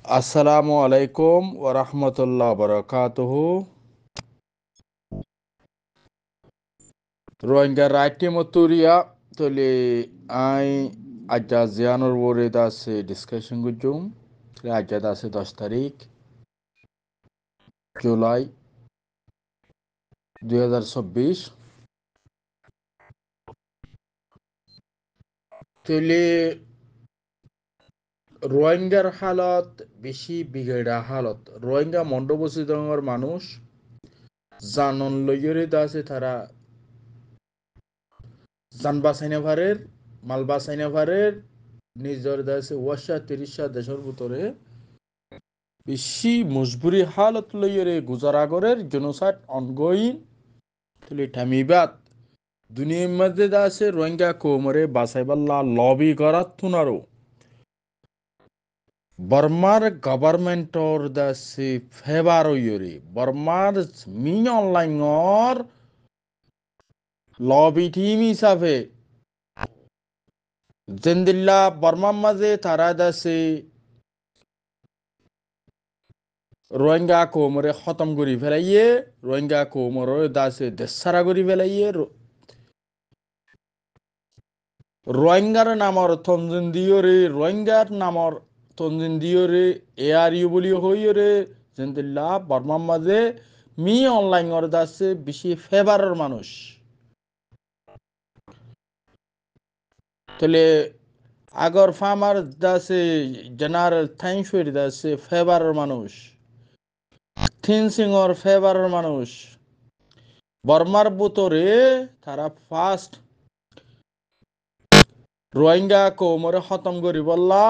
আসসালামু আলাইকুম ওয়া রাহমাতুল্লাহি ওয়া বারাকাতুহু। রোহিঙ্গা রাইটে মতুরিয়া তলে আই আজা জিয়ানোর ওরে দাসে ডিসকাশন গুজুম আজা দাসে 10 তারিখ জুলাই 2024 তলে রোহিঙ্গার হালত বেশি বিগড়া হালত। রোহিঙ্গা মন্ডবসি দঙ্গর মানুষ জানন লইরে দাসে তারা জান বাসাইনা ভারের মাল বাসাইনা ভারের নিজের দেশে ওয়াশা 30 দেশের ভিতরে বেশি মজবুরি হালত লইরে গুজারা করের জেনোসাইড অনগোয়িং তুলি ঠামিবাত দুনিয়ার মধ্যে আছে রোহিঙ্গা কোমরে বাসাইবাল্লা লবি করাত তুনারো বর্মার গভর্নমেন্টর দাসে ফেভার হইরে বর্মার মিন অনলাইনর লবি টিম হিসাবে জেন্দিল্লা বর্মার মাঝে তারা দাসে রোহিঙ্গা কোমরে খতম করি ফেলাইয়ে রোহিঙ্গা কোমরে দাসে দেশারা করি ফেলাইয়ে রোহিঙ্গার নামর তঞ্জিন দিয়রে রোহিঙ্গার নামর তঞ্জিন দিয়রে এআর ইউ বলি হইরে জেন্দিল্লা বর্মার মাঝে মি অনলাইন ওর দাসে বেশি ফেভারের মানুষ তাহলে আগর ফার্মার দাসে জেনারেল থ্যাংকস দাসে ফেভারের মানুষ থিন সিংর ফেভারের মানুষ বর্মার বুতরে তারা ফার্স্ট রোহিঙ্গা কোমরে খতম করি বললা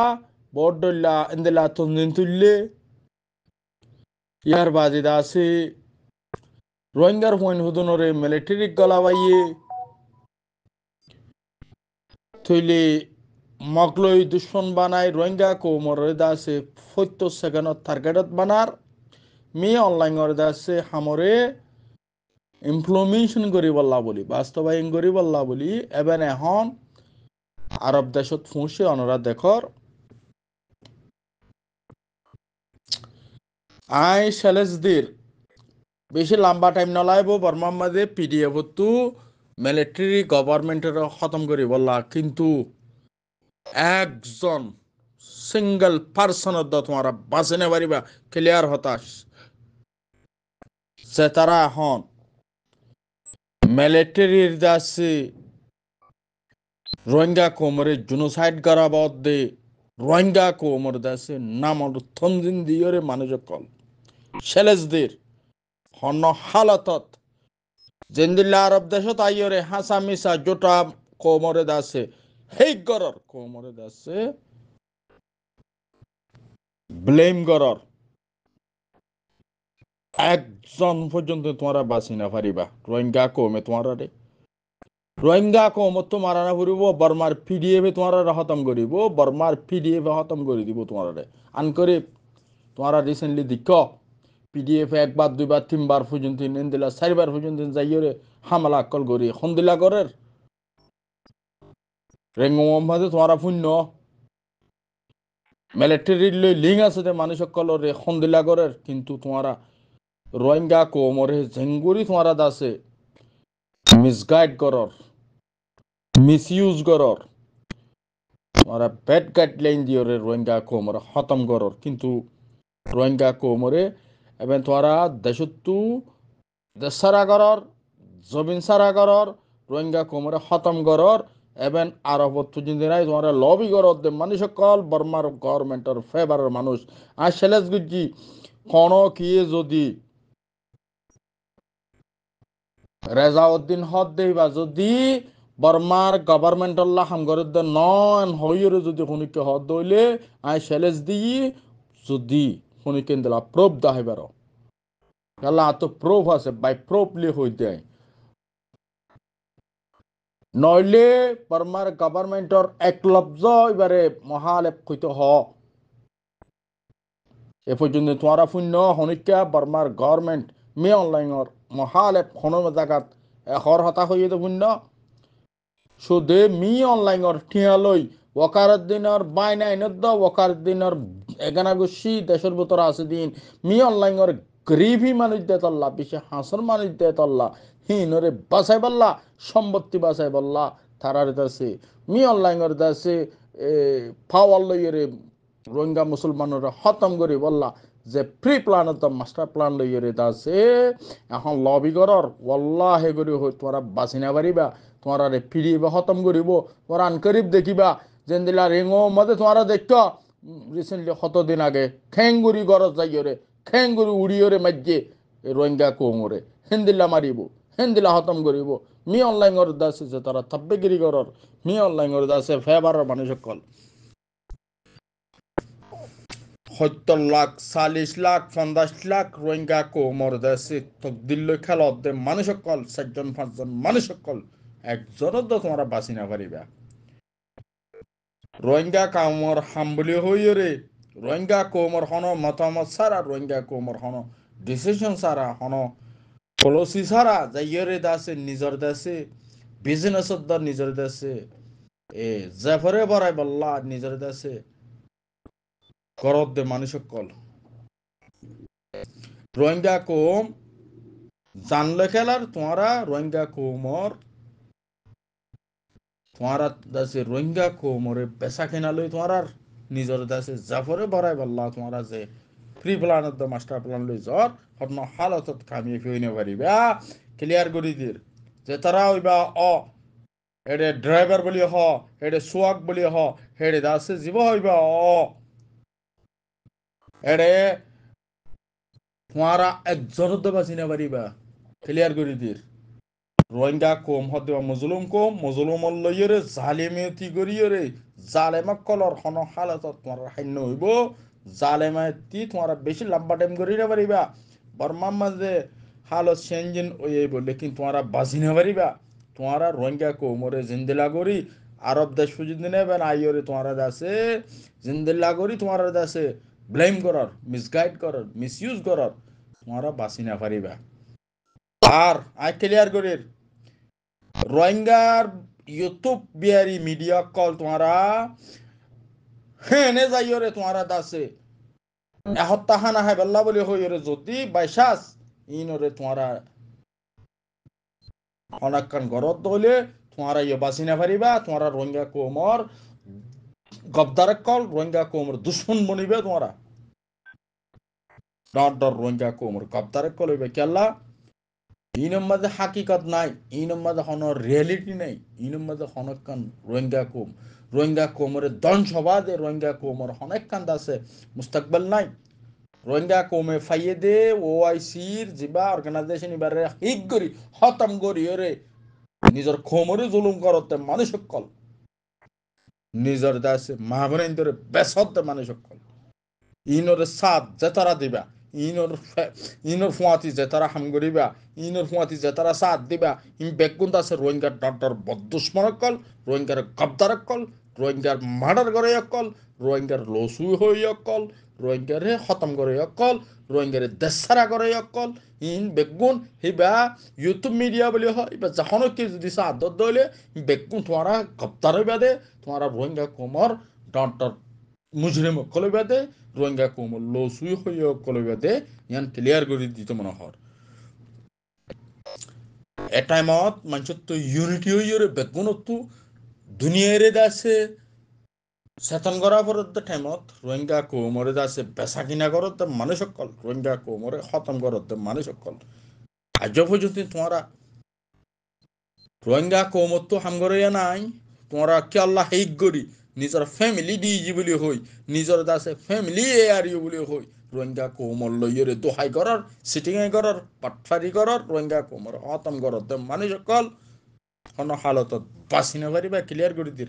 বড় ডল্লা ইন্দিলা তঞ্জিন তুললে ইয়ার বাজিদা আছে রোহিঙ্গার হুইন হুদনরে মিলিটারি গলাবাইয়ে থইলে মগলই দুশ্মন বানায় রোহিঙ্গা কোমরে দাসে 70 সেকেন্ডত টার্গেটত বানার মি অনলাইনর দাসে হামরে ইমপ্লিমেন্টেশন করি বললা বলি বাস্তবায়ন করি বললা বলি এবেন এখন আরব দেশত ফুঁসে অনরা দেখর আই সেলেসদির বেশি লম্বা টাইম নলাইব বর্মার মাঝে পিডিএফ তো মিলিটারি গভর্নমেন্টের খতম করি বললা কিন্তু একজন সিঙ্গল পার্সনের দ তোমার বাঁচে নে পারিবা ক্লিয়ার হতাশ যে তারা এখন মিলিটারির দাসে রোহিঙ্গা কোমরে জুনোসাইড করা বদে রোহিঙ্গা কোমর দাসে নামর থঞ্জিন দিয়রে মানুষ কল সেলেসদের হন হালতত জেন্দিল্লা আরব দেশত আইয়রে হাসা মিসা জোটা কোমরে দাসে হেই গরর কোমরে দাসে ব্লেম গরর একজন পর্যন্ত তোমরা বাঁচি না পারিবা রোহিঙ্গা কমে তোমার রোহিঙ্গা কম তোমার না ফুরিব বর্মার পিডিএফ তোমার খতম করিব বর্মার পিডিএফ খতম করে দিব তোমার আন করে তোমার রিসেন্টলি দিক পিডিএফ একবার দুইবার তিনবার পর্যন্ত দিলা 4বার পর্যন্ত যাইরে হামলা কল করি সন্দিলা করের রেঙ্গম মাঝে তোমার শূন্য মিলিটারির লিঙ্ক আছে মানুষ কলরে সন্দিলা করের কিন্তু তোমার রোহিঙ্গা কোমরে জেঙ্গুরি তোমার আছে মিসগাইড করর মিসইউজ করর তোমার ব্যাড গাইডলাইন দিয়ে রোহিঙ্গা কোমরে খতম করর কিন্তু রোহিঙ্গা কোমরে এবং তোমারা দেশত্তু দেশারা করর জমিন সারা করর রোহিঙ্গা কোমরে খতম করর এবং আরবত জিন্দিনাই তোমার লবি করর দে মানুষ সকল বর্মার গভর্নমেন্টের ফেভারের মানুষ আর সেলেস গুজি কোন কি যদি রেজাউদ্দিন হদ দেবা যদি বর্মার গভর্নমেন্টল্লা হামগরদ নন হইরে যদি শুনিকে হদ দইলে আই সেলেস দিই যদি শুনিকেন দিলা প্রুফ দাহিবার আল্লাহ তো প্রুফ আছে বাই প্রুফলি হই দেয় নইলে বর্মার গভর্নমেন্টর একলব্জ এবারে মহালেপ কইতে হ এ পর্যন্ত তোমারা শূন্য শনিকা বর্মার গভর্নমেন্ট মে অনলাইনৰ মহালেপ কোনো জায়গাত এশৰ হতা হয়ে শূন্য সুদে মি অনলাইনৰ ঠিয়ালৈ ওয়াকার দিনের বাইনাইনত ওয়াকার দিনের এখানে গুছি দেশের ভিতর আছে দিন মি অনলাইনের গরিবই মানুষ দে তল্লা বেশি হাসর মানুষ দে তল্লা হিনরে বাঁচাই বললা সম্পত্তি বাঁচাই বললা তারার দাসে মি অনলাইনের দাসে ফাওয়াল লইরে রোহিঙ্গা মুসলমানরা খতম করে বললা যে প্রি প্ল্যান মাস্টার প্ল্যান লইরে দাসে এখন লবি করর ওয়াল্লাহ হে করি হই তোরা বাঁচি না পারিবা তোরা রে ফিরিয়ে খতম করিব তোরা আনকরিব দেখিবা যেন দিলা রেঙো মধ্যে তোরা দেখত রিসেন্টলি কতদিন আগে খেঙ্গুরি গরজ যাইরে খেঙ্গুরি উড়িয়রে মাজ্যে রোহিঙ্গা কোমরে হিন্দিল্লা মারিব হিন্দিল্লা খতম করিব মি অনলাইন করে দাসে যে তারা থাব্বেগিরি করর মি অনলাইন করে দাসে ফেবারর মানুষ সকল 70 লাখ 40 লাখ 50 লাখ রোহিঙ্গা কোমর দাসে তকদিল্য খেলত দে মানুষ সকল 4জন 5জন মানুষ সকল একজনও তো তোমরা বাঁচি না পারিবা রোহিঙ্গা কামর হাম্বলি হইরে রোহিঙ্গা কোমর হন মতামত সারা রোহিঙ্গা কোমর হন ডিসিশন সারা হন পলিসি সারা যাইরে দাসে নিজর দাসে বিজনেসত দর নিজর দাসে এ জাফরে বরাই বল্লা নিজর দাসে করত দে মানুষ সকল রোহিঙ্গা কোম জানলে খেলার তোমরা রোহিঙ্গা কোমর তোমরা দাসে রোহিঙ্গা কোমরে পেশা কেনা লই তোমরা নিজর দাসে জাফরে বরাই বল্লা তোমরা যে pre plan of the master plan লই জর হন হালতত কামিয়ে ফিনে পারিবা ক্লিয়ার করি দির যে তারা হইবা এডে ড্রাইভার বলি হ এডে সোয়াক বলি হ হেডে দাসে জীব হইবা এডে তোমরা একজনও বাঁচি না পারিবা ক্লিয়ার করি দির রোহিঙ্গা কম হতে মজলুম কম মজলুম লইরে জালেমেতি করিয়রে জালেমা কলর হন হালত তোমার হান্য হইব জালেমাতি তোমার বেশি লম্বা টাইম করি না পারিবা বর্মার মাঝে হালত চেঞ্জিন ওই বললে কিন্তু তোমরা বাঁচি না পারিবা তোমরা রোহিঙ্গা কোমরে জিন্দিলা করি আরব দেশ পর্যন্ত নেবেন আইয়রে তোমরা দাসে জিন্দিলা করি তোমরা দাসে ব্লেম করার মিসগাইড করার মিসইউজ করার তোমরা বাঁচি না পারিবা আর আই ক্লিয়ার করির রোহিঙ্গার ইউটিউব বিহারি মিডিয়া কল তোমরা হেনে যাইরে তোমরা দাসে এহত্তা হানা হাই বেল্লা বলে হইরে যদি বাইশাস ইনরে তোমরা অনাক্কান গরত দলে তোমরা ইয়ে বাঁচি না পারিবা তোমরা রোহিঙ্গা কোমর গবদার কল রোহিঙ্গা কোমর দুশ্মন বনিবে তোমরা ডর রোহিঙ্গা কোমর গবদার কল হইবে কেল্লা ইনম মাঝে হাকিকত নাই ইনম মাঝে হন রিয়েলিটি নাই ইনম মাঝে হনকান রোহিঙ্গা কোমরে দন সভা দে রোহিঙ্গা কোমর হনেকান দাসে মুস্তাকবাল নাই রোহিঙ্গা কোমে ফাইয়ে দে ওআইসির জিবা অর্গানাইজেশন এবারে হিক করি খতম করি রে নিজের কোমরে জুলুম করতে মানুষ সকল নিজের দাসে মাহবরেন ধরে বেসত মানুষ সকল ইনরে সাথ যে তারা দিবা ইনর ফুয়াতি যে তারা হাম করিবা ইনর ফুয়াতি যে তারা সাথ দিবা ইন বেগুন আছে রোহিঙ্গার ডর বদুশ্মন কল রোহিঙ্গার কবদার কল রোহিঙ্গার মার্ডার করে কল রোহিঙ্গার লসু হই কল রোহিঙ্গারে খতম করে কল রোহিঙ্গারে দেশারা করে কল ইন বেগুন হিবা ইউটিউব মিডিয়া বলি হয় এবার যখন কি যদি সাথ দলে বেগুন তোমারা কবদার হইবা দে তোমারা রোহিঙ্গা কোমর ডর মুজরিম কলবাদে রোহিঙ্গা কোমল লসুই হইয়া কলবাদে ইয়ান ক্লিয়ার করে দিত মনে হর এ টাইমত মানুষের তো ইউনিটি হইরে বেগুনতো দুনিয়ারে দাসে চেতন করা পরত টাইমত রোহিঙ্গা কোমরে দাসে বেচা কিনা করত মানুষ সকল রোহিঙ্গা কোমরে খতম করত মানুষ সকল আজ পর্যন্ত তোমরা রোহিঙ্গা কোমর তো হামগরিয়া নাই তোমরা কি আল্লাহ হেক করি নিজের ফ্যামিলি ডিজি বলি হই নিজের দাসে ফ্যামিলি এয়ারিও বলি হই রোহিঙ্গা কোমর লইরে দোহাই করার সিটিং করার পাটফারি করার রোহিঙ্গা কোমর খতম করত মানুষ সকল কোন হালত বাঁচি না পারিবা ক্লিয়ার করে দিই